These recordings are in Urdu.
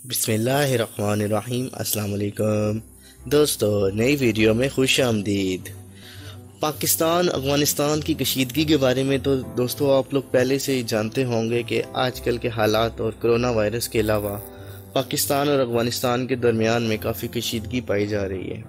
بسم اللہ الرحمن الرحیم۔ السلام علیکم دوستو، نئی ویڈیو میں خوش آمدید۔ پاکستان افغانستان کی کشیدگی کے بارے میں تو دوستو آپ لوگ پہلے سے ہی جانتے ہوں گے کہ آج کل کے حالات اور کرونا وائرس کے علاوہ پاکستان اور افغانستان کے درمیان میں کافی کشیدگی پائی جا رہی ہے۔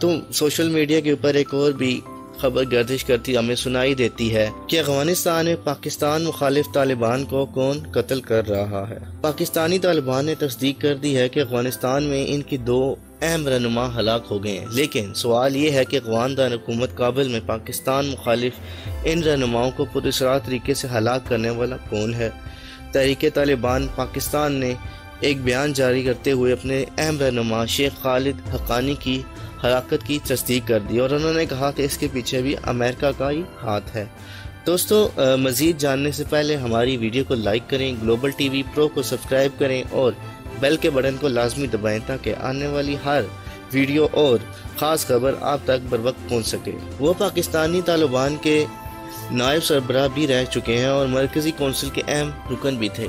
تو سوشل میڈیا کے اوپر ایک اور بھی خبر گردش کرتی ہمیں سنائی دیتی ہے کہ افغانستان میں پاکستان مخالف طالبان کو کون قتل کر رہا ہے۔ پاکستانی طالبان نے تصدیق کر دی ہے کہ افغانستان میں ان کی 2 اہم رہنما ہلاک ہو گئے ہیں، لیکن سوال یہ ہے کہ افغان دارالحکومت کابل میں پاکستان مخالف ان رہنماؤں کو پراسرار طریقے سے ہلاک کرنے والا کون ہے؟ تحریک طالبان پاکستان نے ایک بیان جاری کرتے ہوئے اپنے اہم رہنما شیخ خالد حقانی کی ہلاکت کی تصدیق کر دی، اور انہوں نے کہا کہ اس کے پیچھے بھی امریکہ کا ہی ہاتھ ہے۔ دوستو، مزید جاننے سے پہلے ہماری ویڈیو کو لائک کریں، گلوبل ٹی وی پرو کو سبسکرائب کریں اور بیل کے بٹن کو لازمی دبائیں تاکہ آنے والی ہر ویڈیو اور خاص خبر آپ تک بر وقت پہنچ سکے۔ وہ پاکستانی طالبان کے نائب سربراہ بھی رہ چکے ہیں اور مرکزی کونسل کے اہم رکن بھی تھے۔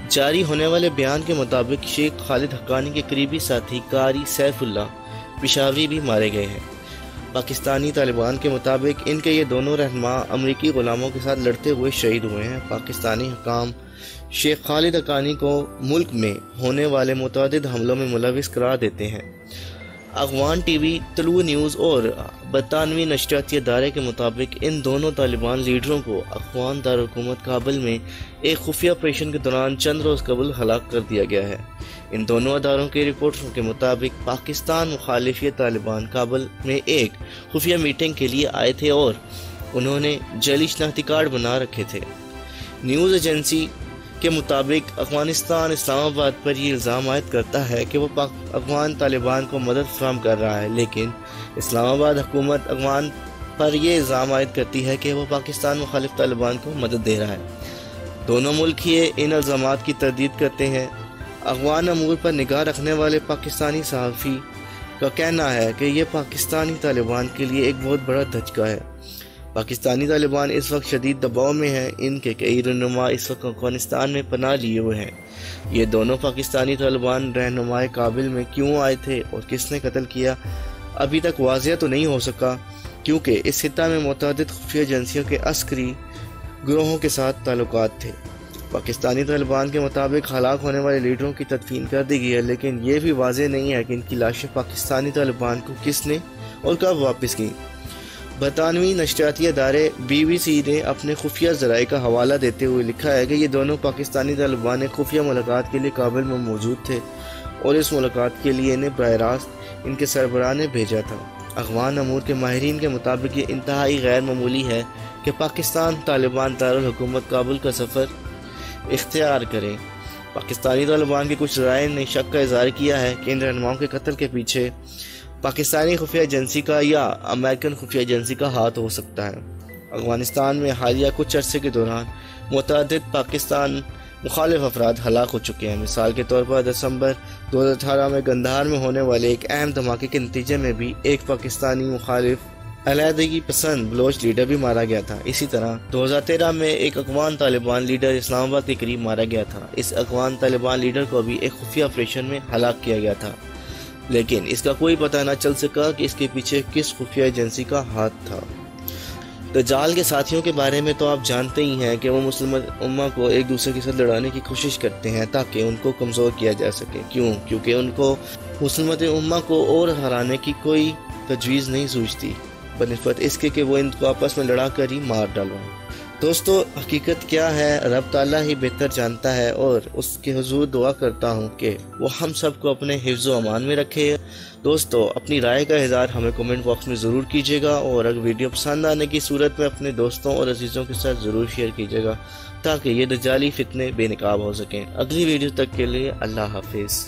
جاری ہونے والے بیان کے مطابق شیخ خالد حقانی کے قریبی ساتھی قاری سیف اللہ پشاوری بھی مارے گئے ہیں۔ پاکستانی طالبان کے مطابق ان کے یہ دونوں رہنما امریکی غلاموں کے ساتھ لڑتے ہوئے شہید ہوئے ہیں۔ پاکستانی حکام شیخ خالد حقانی کو ملک میں ہونے والے متعدد حملوں میں ملوث قرار دیتے ہیں۔ افغان ٹی وی، طلوع نیوز اور برطانوی نشریاتی ادارے کے مطابق ان دونوں طالبان لیڈروں کو افغان دارالحکومت کابل میں ایک خفیہ آپریشن کے دوران چند روز قبل ہلاک کر دیا گیا ہے۔ ان دونوں اداروں کے رپورٹوں کے مطابق پاکستان مخالف طالبان کابل میں ایک خفیہ میٹنگ کے لیے آئے تھے اور انہوں نے جعلی شناختی کارڈ بنا رکھے تھے۔ نیوز ایجنسی کے مطابق افغانستان اسلام آباد پر یہ الزام عائد کرتا ہے کہ وہ افغان طالبان کو مدد فراہم کر رہا ہے، لیکن اسلام آباد حکومت افغان پر یہ الزام عائد کرتی ہے کہ وہ پاکستان مخالف طالبان کو مدد دے رہا ہے۔ دونوں ملک ہی ان الزامات کی تردید کرتے ہیں۔ افغان امور پر نگاہ رکھنے والے پاکستانی صحافی کا کہنا ہے کہ یہ پاکستانی طالبان کے لیے ایک بہت بڑا دھچکا ہے۔ پاکستانی طالبان اس وقت شدید دباؤ میں ہیں، ان کے کئی رہنما اس وقت افغانستان میں پناہ لیے ہوئے ہیں۔ یہ دونوں پاکستانی طالبان رہنمائے کابل میں کیوں آئے تھے اور کس نے قتل کیا، ابھی تک واضح تو نہیں ہو سکا، کیونکہ اس خطہ میں متعدد خفیہ ایجنسیوں کے عسکری گروہوں کے ساتھ تعلقات تھے۔ پاکستانی طالبان کے مطابق ہلاک ہونے والے لیڈروں کی تدفین کر دی گئی ہے، لیکن یہ بھی واضح نہیں ہے کہ ان کی لاشیں پاکستانی طالبان کو کس نے اور کب واپس کی۔ برطانوی نشریاتی ادارے BBC نے اپنے خفیہ ذرائع کا حوالہ دیتے ہوئے لکھا ہے کہ یہ دونوں پاکستانی طالبان ایک خفیہ ملاقات کے لیے کابل میں موجود تھے اور اس ملاقات کے لیے انہیں براہ راست ان کے سربراہ نے بھیجا تھا۔ افغان امور کے ماہرین کے مطابق یہ انتہائی غیر معمولی ہے کہ پاکستان طالبان دارالحکومت کابل کا سفر اختیار کریں۔ پاکستانی طالبان کے کچھ ذرائع نے شک کا اظہار کیا ہے کہ ان رہنماؤں کے قتل کے پیچھے پاکستانی خفیہ ایجنسی کا یا امریکن خفیہ ایجنسی کا ہاتھ ہو سکتا ہے۔ افغانستان میں حالیہ کچھ عرصے کے دوران متعدد پاکستان مخالف افراد ہلاک ہو چکے ہیں۔ مثال کے طور پر دسمبر 2018 میں گندھار میں ہونے والے ایک اہم دھماکے کے نتیجے میں بھی ایک پاکستانی مخالف علیحدگی پسند بلوچ لیڈر بھی مارا گیا تھا۔ اسی طرح 2013 میں ایک افغان طالبان لیڈر اسلام آباد کے قریب مارا گیا تھا۔ اس افغان طالبان لیڈر کو بھی ایک خفیہ آپریشن میں ہلاک کیا گیا تھا، لیکن اس کا کوئی پتہ نہ چل سکا کہ اس کے پیچھے کس خفیہ ایجنسی کا ہاتھ تھا۔ دجال کے ساتھیوں کے بارے میں تو آپ جانتے ہی ہیں کہ وہ مسلم امہ کو ایک دوسرے کے ساتھ لڑانے کی کوشش کرتے ہیں تاکہ ان کو کمزور کیا جا سکے۔ کیونکہ ان کو مسلمت امہ کو اور ہرانے کی کوئی تجویز نہیں سوچتی، بنسبت اس کے کہ وہ ان کو آپس میں لڑا کر ہی مار ڈالوائیں۔ دوستو، حقیقت کیا ہے رب تعالیٰ ہی بہتر جانتا ہے، اور اس کے حضور دعا کرتا ہوں کہ وہ ہم سب کو اپنے حفظ و امان میں رکھے۔ دوستو، اپنی رائے کا اظہار ہمیں کمنٹ باکس میں ضرور کیجیے گا، اور اگر ویڈیو پسند آنے کی صورت میں اپنے دوستوں اور عزیزوں کے ساتھ ضرور شیئر کیجیے گا تاکہ یہ دجالی فتنے بے نقاب ہو سکیں۔ اگلی ویڈیو تک کے لیے اللہ حافظ۔